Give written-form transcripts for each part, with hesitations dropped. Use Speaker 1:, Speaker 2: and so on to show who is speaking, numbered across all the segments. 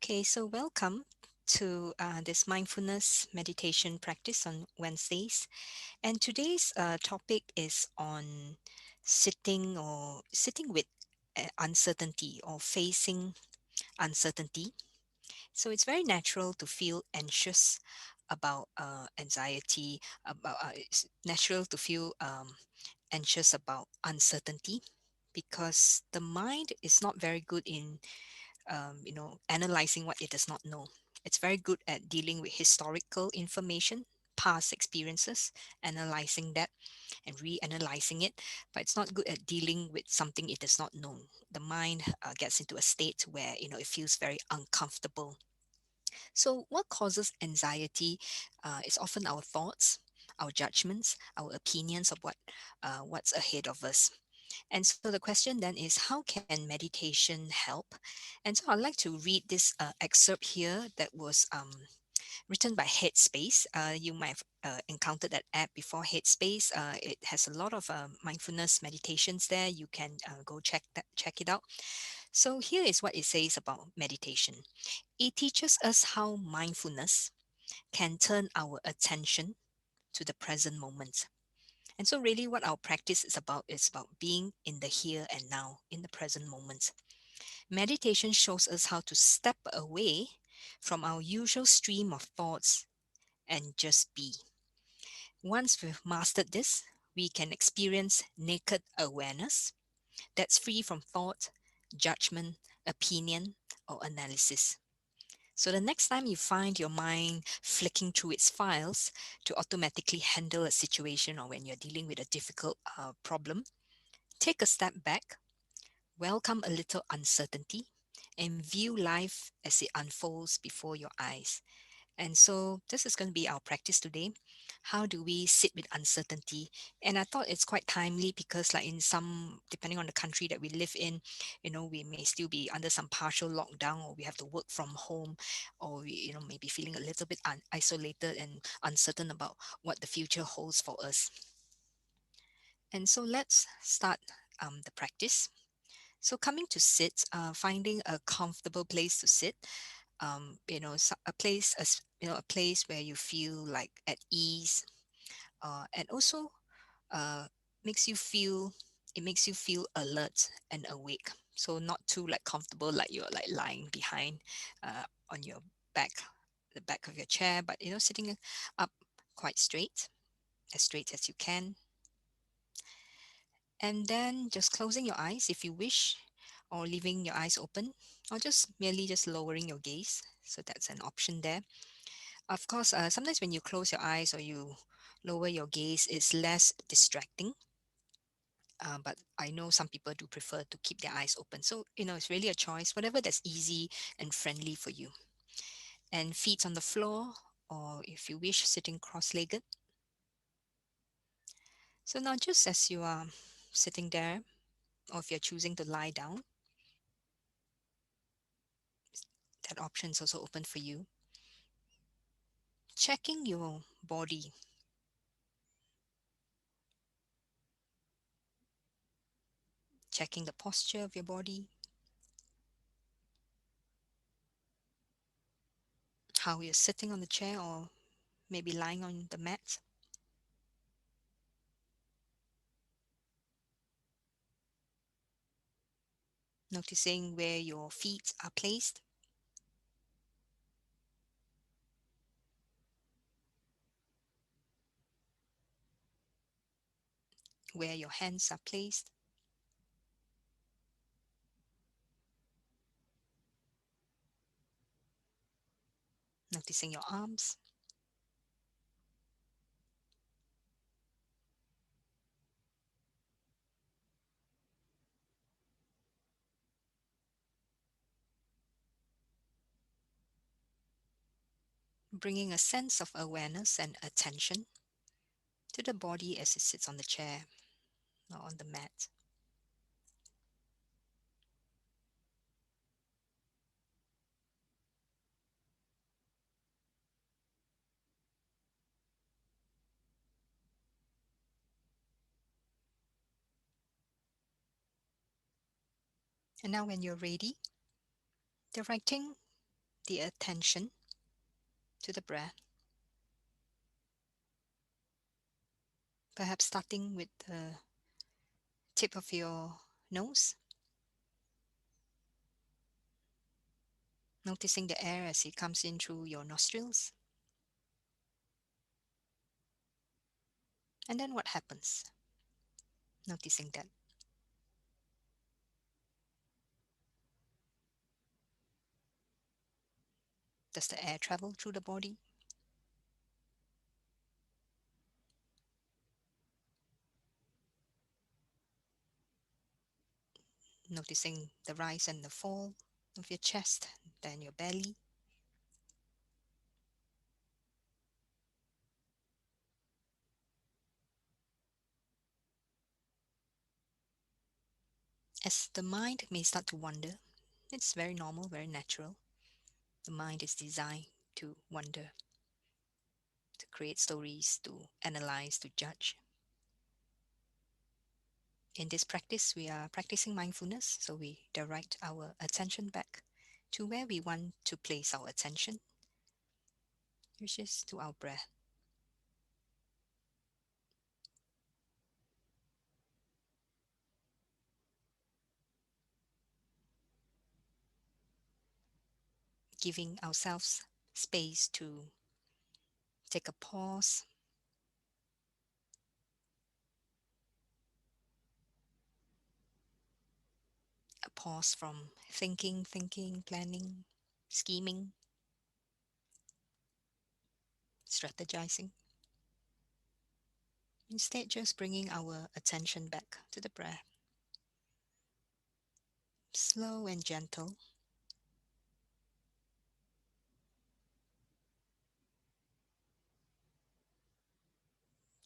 Speaker 1: Okay, so welcome to this mindfulness meditation practice on Wednesdays. And today's topic is on sitting with uncertainty or facing uncertainty. So it's very natural to feel anxious about anxiety, it's natural to feel anxious about uncertainty because the mind is not very good in analyzing what it does not know. It's very good at dealing with historical information, past experiences, analyzing that and reanalyzing it, but it's not good at dealing with something it does not know. The mind gets into a state where it feels very uncomfortable. So, what causes anxiety is often our thoughts, our judgments, our opinions of what's ahead of us. And so the question then is, how can meditation help? And so I'd like to read this excerpt here that was written by Headspace. You might have encountered that app before, Headspace. It has a lot of mindfulness meditations there. You can go check it out. So here is what it says about meditation. It teaches us how mindfulness can turn our attention to the present moment. And so, really, what our practice is about being in the here and now, in the present moment. Meditation shows us how to step away from our usual stream of thoughts and just be. Once we've mastered this, we can experience naked awareness that's free from thought, judgment, opinion, or analysis. So the next time you find your mind flicking through its files to automatically handle a situation, or when you're dealing with a difficult problem, take a step back, welcome a little uncertainty, and view life as it unfolds before your eyes. And so this is going to be our practice today. How do we sit with uncertainty? And I thought it's quite timely because, like in some, depending on the country that we live in, we may still be under some partial lockdown, or we have to work from home, or we, maybe feeling a little bit isolated and uncertain about what the future holds for us. And so let's start the practice. So coming to sit, finding a comfortable place to sit, a place, a place where you feel like at ease, and also uh, makes you feel, it makes you feel alert and awake. So not too like comfortable, like you're like lying behind on your back, the back of your chair, but sitting up quite straight as you can, and then just closing your eyes if you wish, or leaving your eyes open, or just merely just lowering your gaze. So that's an option there. Of course, sometimes when you close your eyes or you lower your gaze, it's less distracting. But I know some people do prefer to keep their eyes open. So, it's really a choice, whatever that's easy and friendly for you. And feet on the floor, or if you wish, sitting cross legged. So now, just as you are sitting there, or if you're choosing to lie down, that option is also open for you. Checking your body, checking the posture of your body, how you're sitting on the chair or maybe lying on the mat. Noticing where your feet are placed, where your hands are placed, noticing your arms, bringing a sense of awareness and attention to the body as it sits on the chair or on the mat. And now, when you're ready, directing the attention to the breath, perhaps starting with the tip of your nose, noticing the air as it comes in through your nostrils. And then what happens? Noticing that. Does the air travel through the body? Noticing the rise and the fall of your chest, then your belly. As the mind may start to wander, it's very normal, very natural. The mind is designed to wonder, to create stories, to analyze, to judge. In this practice, we are practicing mindfulness, so we direct our attention back to where we want to place our attention, which is to our breath. Giving ourselves space to take a pause, a pause from thinking, planning, scheming, strategizing. Instead, just bringing our attention back to the breath, slow and gentle,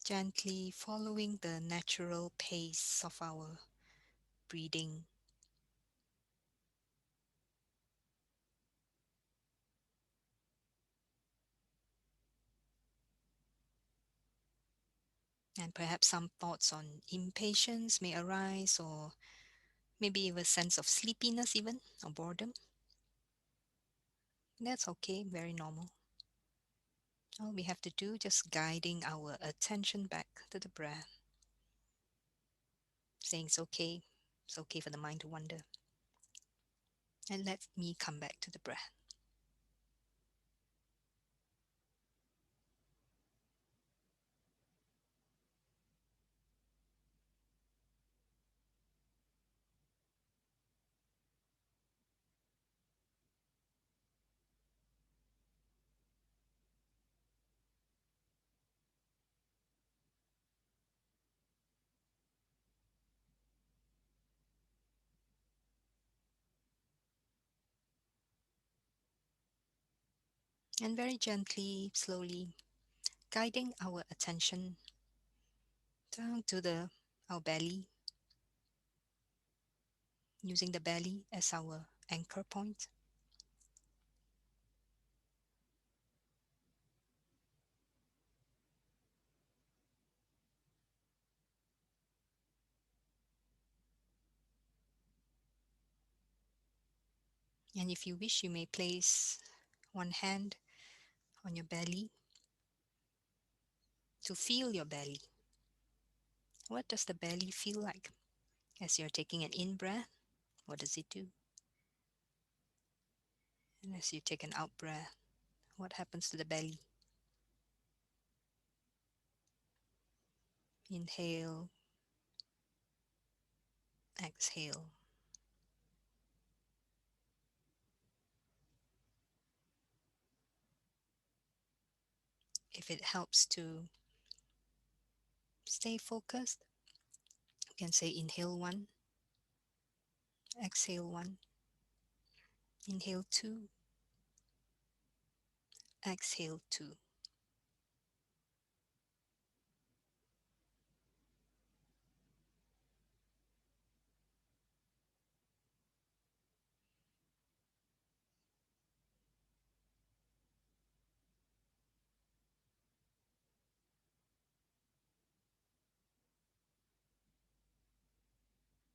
Speaker 1: gently following the natural pace of our breathing. And perhaps some thoughts on impatience may arise, or maybe even a sense of sleepiness, even, or boredom. That's okay, very normal. All we have to do, just guiding our attention back to the breath, saying it's okay for the mind to wander. And let me come back to the breath. And very gently, slowly, guiding our attention down to our belly, using the belly as our anchor point. And if you wish, you may place one hand on your belly to feel your belly. What does the belly feel like? As you're taking an in breath, what does it do? And as you take an out breath, what happens to the belly? Inhale, exhale. If it helps to stay focused, you can say inhale one, exhale one, inhale two, exhale two.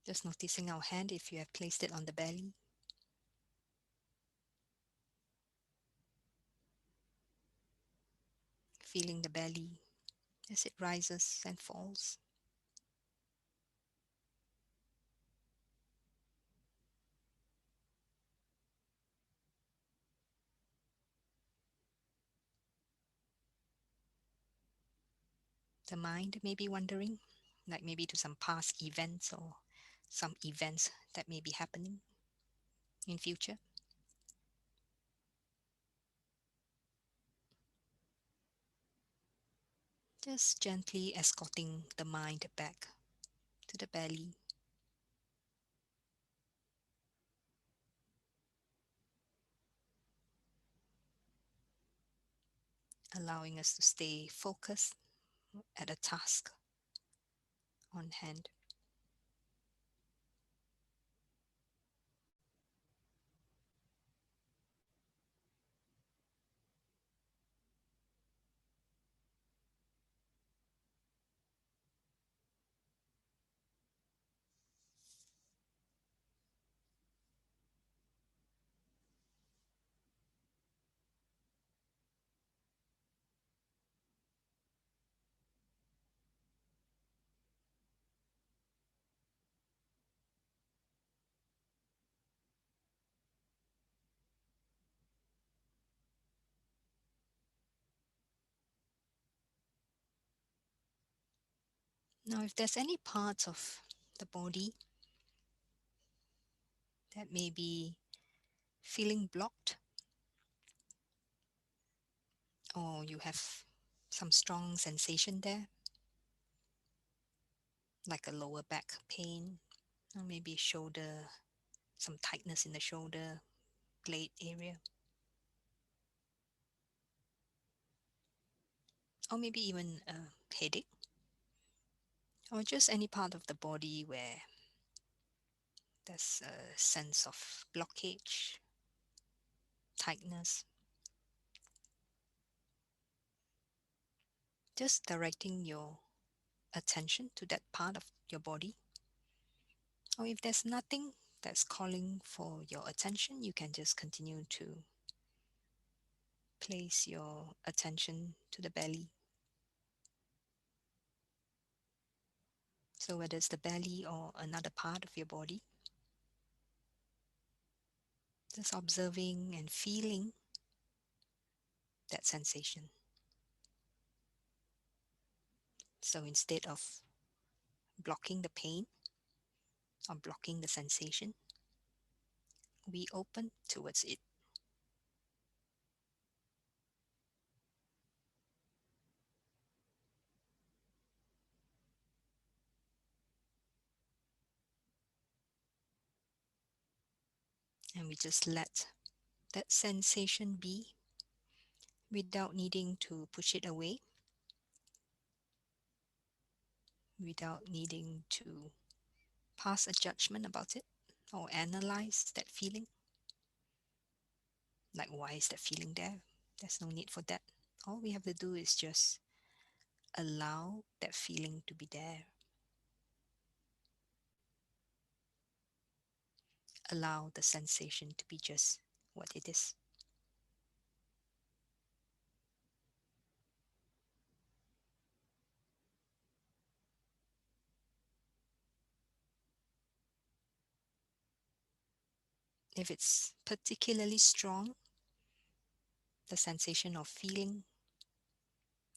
Speaker 1: Just noticing our hand if you have placed it on the belly. feeling the belly as it rises and falls. The mind may be wandering, like maybe to some past events or some events that may be happening in future. Just gently escorting the mind back to the belly, allowing us to stay focused at a task on hand. Now, if there's any parts of the body that may be feeling blocked, or you have some strong sensation there, like a lower back pain, or maybe shoulder, some tightness in the shoulder blade area, or maybe even a headache, or just any part of the body where there's a sense of blockage, tightness, just directing your attention to that part of your body. Or if there's nothing that's calling for your attention, you can just continue to place your attention to the belly. So, whether it's the belly or another part of your body, just observing and feeling that sensation. So, instead of blocking the pain or blocking the sensation, we open towards it. And we just let that sensation be without needing to push it away, without needing to pass a judgment about it or analyze that feeling. Like, why is that feeling there? There's no need for that. All we have to do is just allow that feeling to be there. Allow the sensation to be just what it is. If it's particularly strong, the sensation of feeling,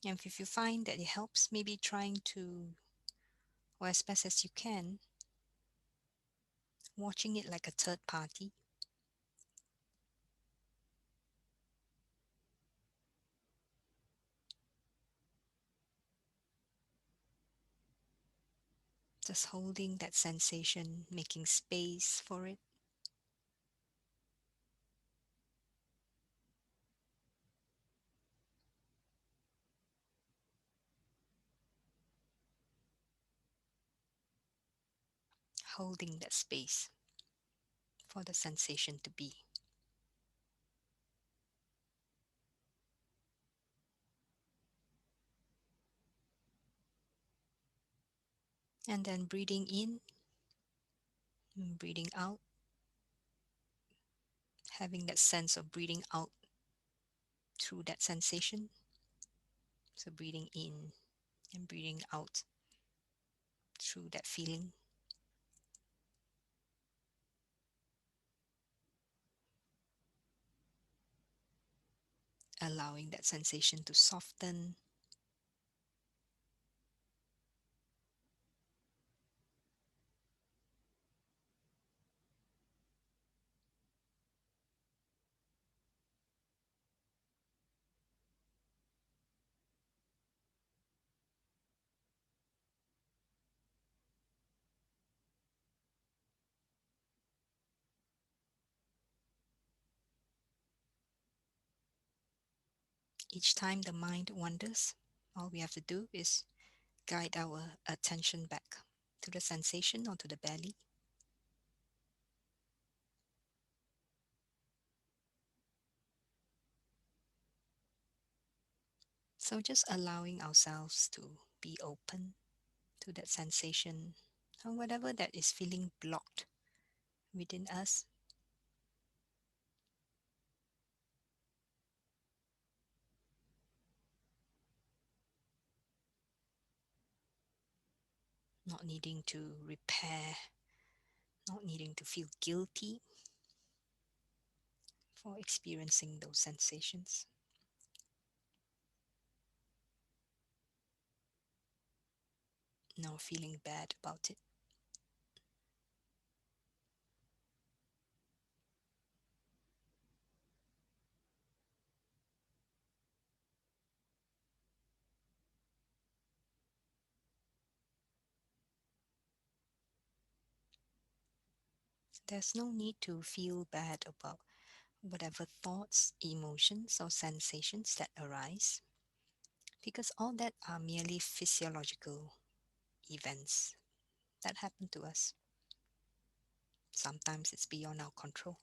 Speaker 1: and if you find that it helps, maybe trying to, or as best as you can, watching it like a third party, just holding that sensation, making space for it, holding that space for the sensation to be. And then breathing in and breathing out, having that sense of breathing out through that sensation. So breathing in and breathing out through that feeling, allowing that sensation to soften. Each time the mind wanders, all we have to do is guide our attention back to the sensation or to the belly. So just allowing ourselves to be open to that sensation or whatever that is feeling blocked within us. Not needing to repair, not needing to feel guilty for experiencing those sensations, nor feeling bad about it. There's no need to feel bad about whatever thoughts, emotions, or sensations that arise, because all that are merely physiological events that happen to us. Sometimes it's beyond our control.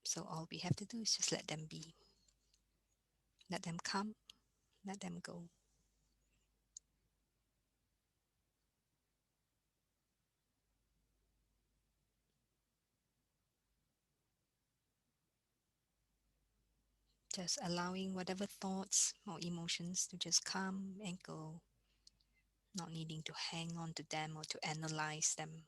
Speaker 1: So all we have to do is just let them be, let them come, let them go. Just allowing whatever thoughts or emotions to just come and go, not needing to hang on to them or to analyze them.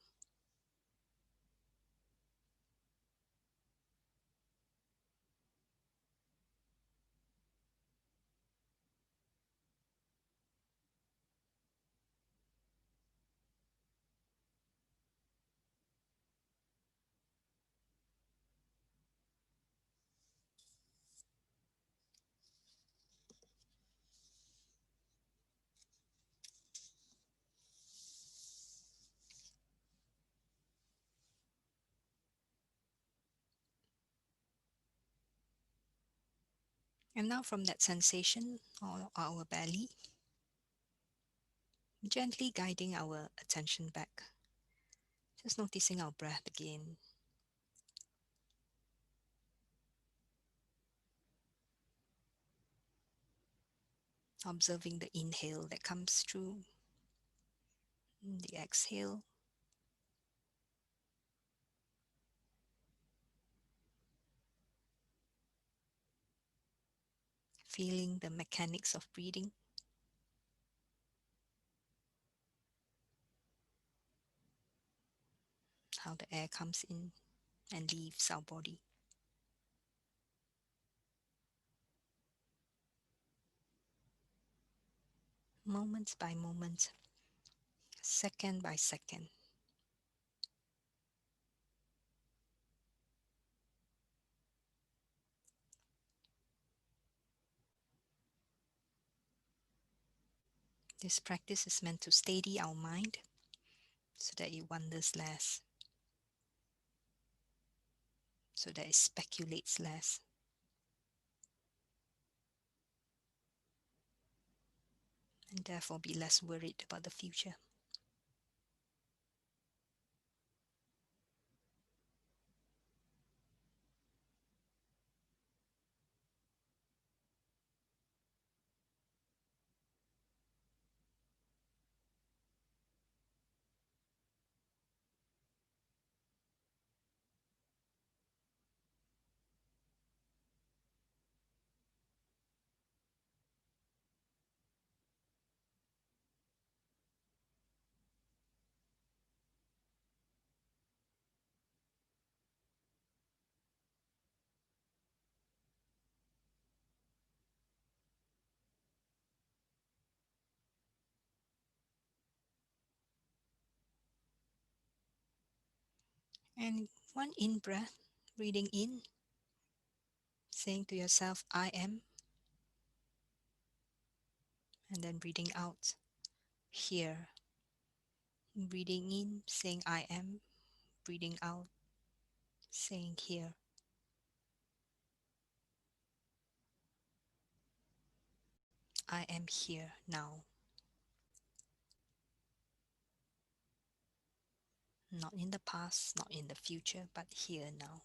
Speaker 1: And now from that sensation or our belly, gently guiding our attention back, just noticing our breath again, observing the inhale that comes through, the exhale, feeling the mechanics of breathing, how the air comes in and leaves our body. Moment by moment, second by second. This practice is meant to steady our mind so that it wanders less, so that it speculates less, and therefore be less worried about the future. And one in breath, breathing in, saying to yourself, I am, and then breathing out, here. Breathing in, saying, I am, breathing out, saying, here. I am here now, not in the past, not in the future, but here now.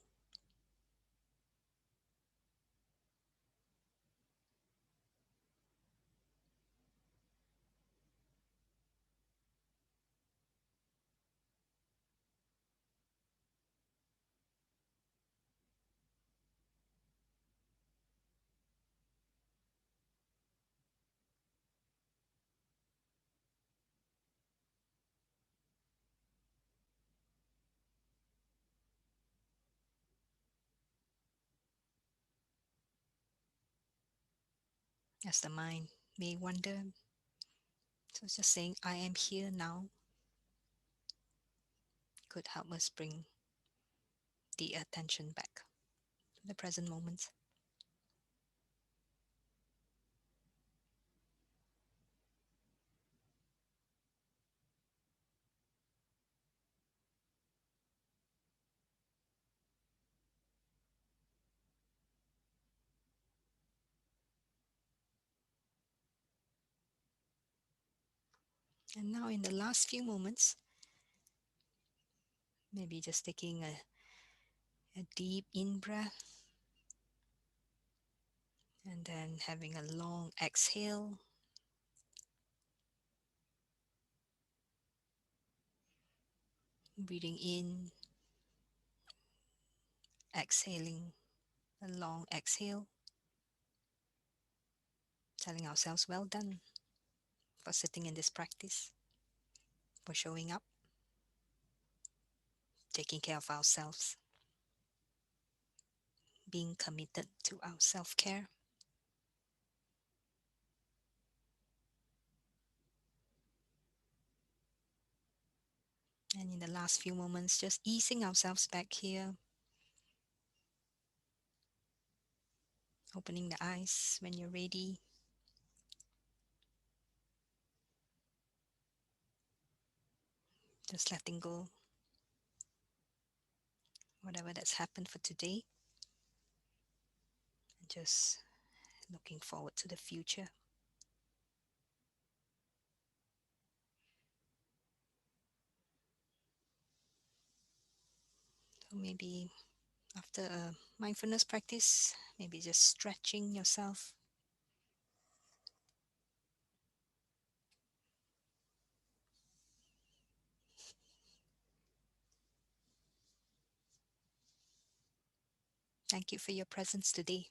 Speaker 1: As the mind may wander, so just saying, I am here now could help us bring the attention back to the present moment. And now, in the last few moments, maybe just taking a deep in breath and then having a long exhale. Breathing in, exhaling, a long exhale, telling ourselves, well done for sitting in this practice, for showing up, taking care of ourselves, being committed to our self care. And in the last few moments, just easing ourselves back here, opening the eyes when you're ready. Just letting go whatever that's happened for today, and just looking forward to the future. So maybe after a mindfulness practice, maybe just stretching yourself. Thank you for your presence today.